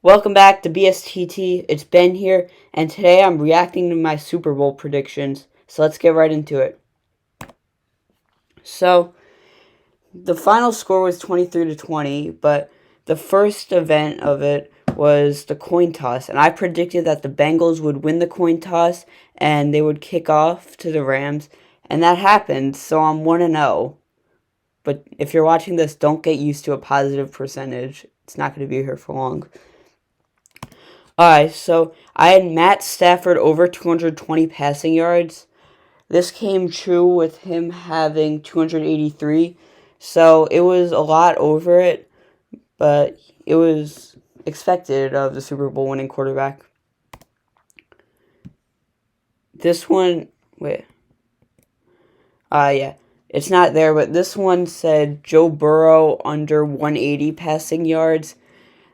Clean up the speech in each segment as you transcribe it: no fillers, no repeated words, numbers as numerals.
Welcome back to BSTT. It's Ben here, and today I'm reacting to my Super Bowl predictions. So let's get right into it. So the final score was 23-20, but the first event of it was the coin toss, and I predicted that the Bengals would win the coin toss and they would kick off to the Rams, and that happened. So I'm 1-0. But if you're watching this, don't get used to a positive percentage. It's not going to be here for long. Alright, so I had Matt Stafford over 220 passing yards. This came true with him having 283. So it was a lot over it, but it was expected of the Super Bowl winning quarterback. This one, wait. Yeah. It's not there, but this one said Joe Burrow under 180 passing yards.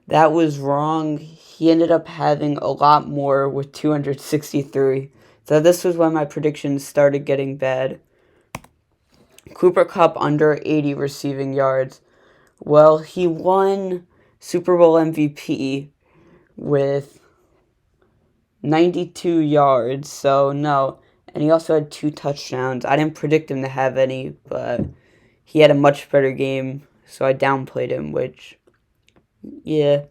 That was wrong. He ended up having a lot more with 263. So this was when my predictions started getting bad. Cooper Kupp under 80 receiving yards. Well, he won Super Bowl MVP with 92 yards, so no. And he also had 2 touchdowns. I didn't predict him to have any, but he had a much better game, so I downplayed him, which, yeah.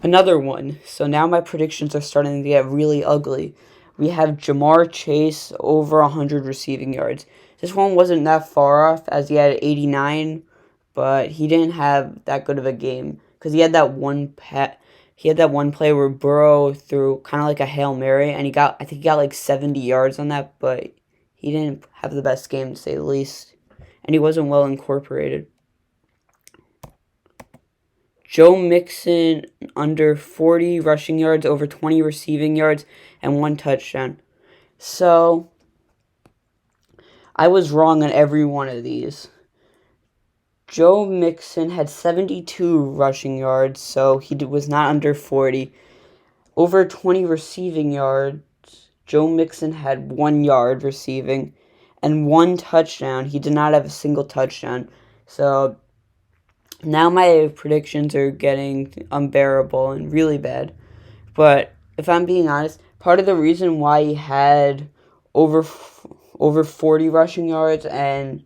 Another one. So now my predictions are starting to get really ugly. We have Jamar Chase over 100 receiving yards. This one wasn't that far off as he had 89, but he didn't have that good of a game because he had that one play where Burrow threw kind of like a Hail Mary, and I think he got like 70 yards on that, but he didn't have the best game to say the least, and he wasn't well incorporated. Joe Mixon under 40 rushing yards, over 20 receiving yards, and 1 touchdown. So I was wrong on every one of these. Joe Mixon had 72 rushing yards, so he was not under 40. Over 20 receiving yards, Joe Mixon had 1 yard receiving, and 1 touchdown. He did not have a single touchdown. So now my predictions are getting unbearable and really bad. But if I'm being honest, part of the reason why he had over 40 rushing yards and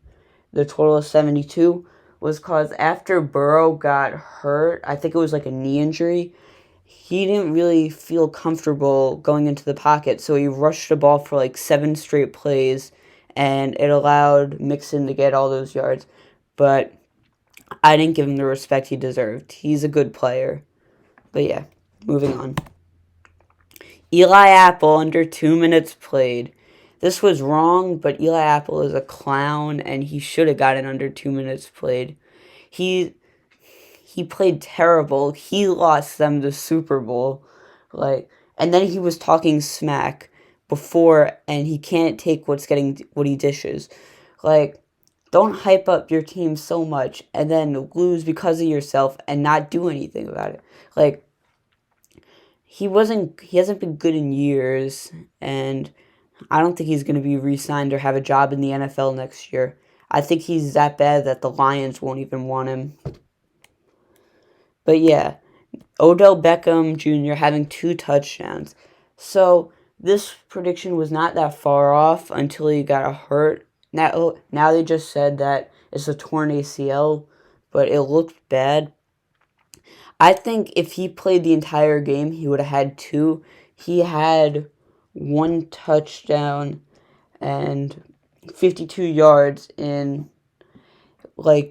the total of 72 was because after Burrow got hurt, I think it was like a knee injury, he didn't really feel comfortable going into the pocket, so he rushed the ball for like 7 straight plays, and it allowed Mixon to get all those yards. But I didn't give him the respect he deserved. He's a good player. But yeah, moving on. Eli Apple under 2 minutes played. This was wrong, but Eli Apple is a clown, and he should have gotten under 2 minutes played. He played terrible. He lost them the Super Bowl. And then he was talking smack before, and he can't take what he dishes. Don't hype up your team so much and then lose because of yourself and not do anything about it. He hasn't been good in years, and I don't think he's going to be re-signed or have a job in the NFL next year. I think he's that bad that the Lions won't even want him. But yeah, Odell Beckham Jr. having 2 touchdowns. So this prediction was not that far off until he got hurt. Now they just said that it's a torn ACL, but it looked bad. I think if he played the entire game, he would have had 2. He had 1 touchdown and 52 yards in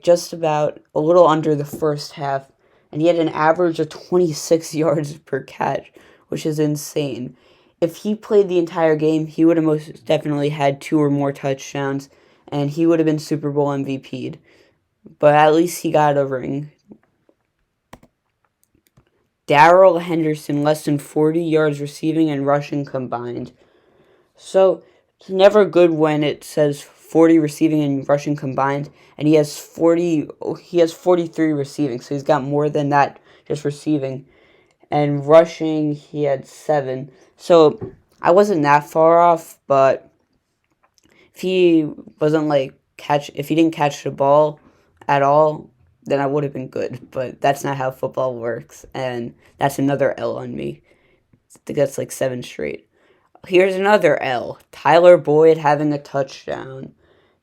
just about a little under the first half, and he had an average of 26 yards per catch, which is insane. If he played the entire game, he would have most definitely had 2 or more touchdowns, and he would have been Super Bowl MVP'd. But at least he got a ring. Darrell Henderson, less than 40 yards receiving and rushing combined. So it's never good when it says 40 receiving and rushing combined, and he has 43 receiving, so he's got more than that just receiving. And rushing, he had 7. So I wasn't that far off, but if he didn't catch the ball at all, then I would have been good. But that's not how football works, and that's another L on me. I think that's like 7 straight. Here's another L. Tyler Boyd having a touchdown.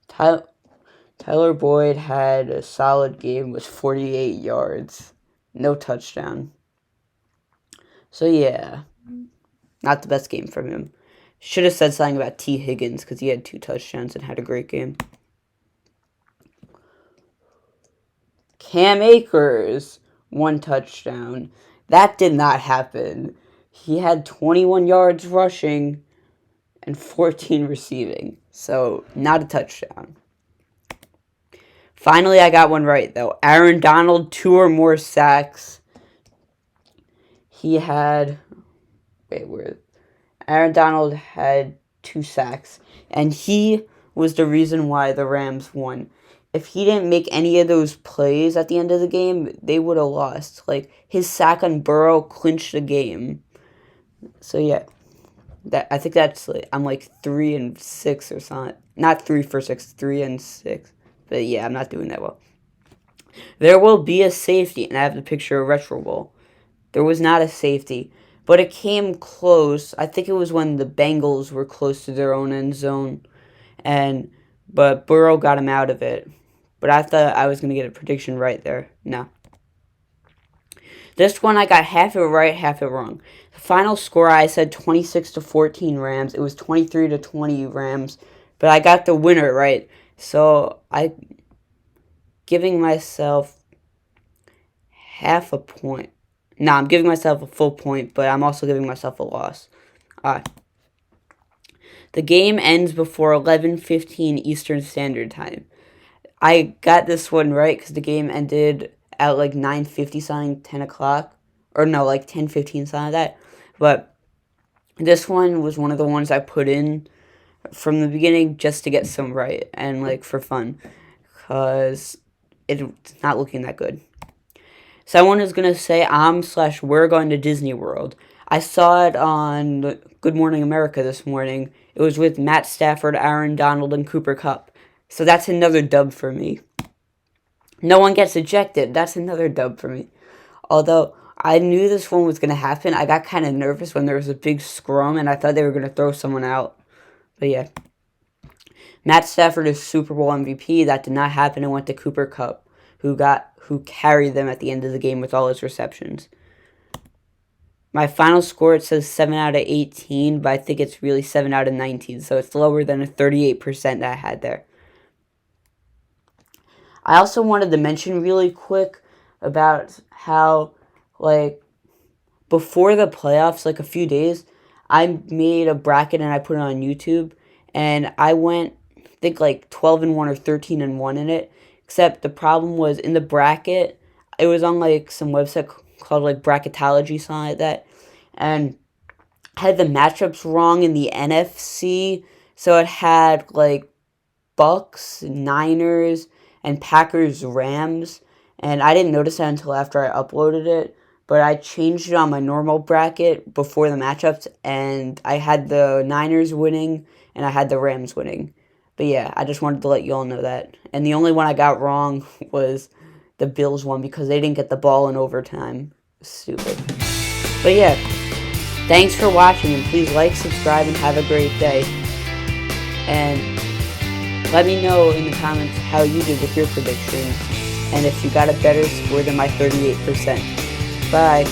Tyler Boyd had a solid game with 48 yards. No touchdown. So yeah, not the best game from him. Should have said something about T. Higgins because he had 2 touchdowns and had a great game. Cam Akers, 1 touchdown. That did not happen. He had 21 yards rushing and 14 receiving. So, not a touchdown. Finally, I got one right, though. Aaron Donald, 2 or more sacks. He had... Aaron Donald had 2 sacks. And he was the reason why the Rams won. If he didn't make any of those plays at the end of the game, they would have lost. Like, his sack on Burrow clinched the game. So, yeah. I think that's, like, I'm like 3-6 or something. Not 3 for 6, 3-6. But, yeah, I'm not doing that well. There will be a safety, and I have the picture of Retro Bowl. There was not a safety, but it came close. I think it was when the Bengals were close to their own end zone, but Burrow got him out of it. But I thought I was going to get a prediction right there. No. This one I got half it right, half it wrong. The final score, I said 26-14 Rams. It was 23-20 Rams, but I got the winner right. So I'm giving myself half a point. No, I'm giving myself a full point, but I'm also giving myself a loss. The game ends before 11:15 Eastern Standard Time. I got this one right because the game ended at like 9:50 something, 10 o'clock. Or no, like 10:15 something like that. But this one was one of the ones I put in from the beginning just to get some right and like for fun. Because it's not looking that good. Someone is going to say we're going to Disney World. I saw it on Good Morning America this morning. It was with Matt Stafford, Aaron Donald, and Cooper Kupp. So that's another dub for me. No one gets ejected. That's another dub for me. Although I knew this one was going to happen, I got kind of nervous when there was a big scrum and I thought they were going to throw someone out. But yeah. Matt Stafford is Super Bowl MVP. That did not happen. It went to Cooper Kupp, who carried them at the end of the game with all his receptions. My final score, it says 7 out of 18, but I think it's really 7 out of 19, so it's lower than a 38% that I had there. I also wanted to mention really quick about how, like, before the playoffs, like a few days, I made a bracket and I put it on YouTube, and I went, I think, like 12-1 or 13-1 in it. Except the problem was in the bracket, it was on like some website called like Bracketology, something like that. And I had the matchups wrong in the NFC. So it had like Bucks, Niners, and Packers, Rams. And I didn't notice that until after I uploaded it. But I changed it on my normal bracket before the matchups. And I had the Niners winning and I had the Rams winning. But yeah, I just wanted to let you all know that. And the only one I got wrong was the Bills one because they didn't get the ball in overtime. Stupid. But yeah, thanks for watching and please like, subscribe, and have a great day. And let me know in the comments how you did with your predictions and if you got a better score than my 38%. Bye.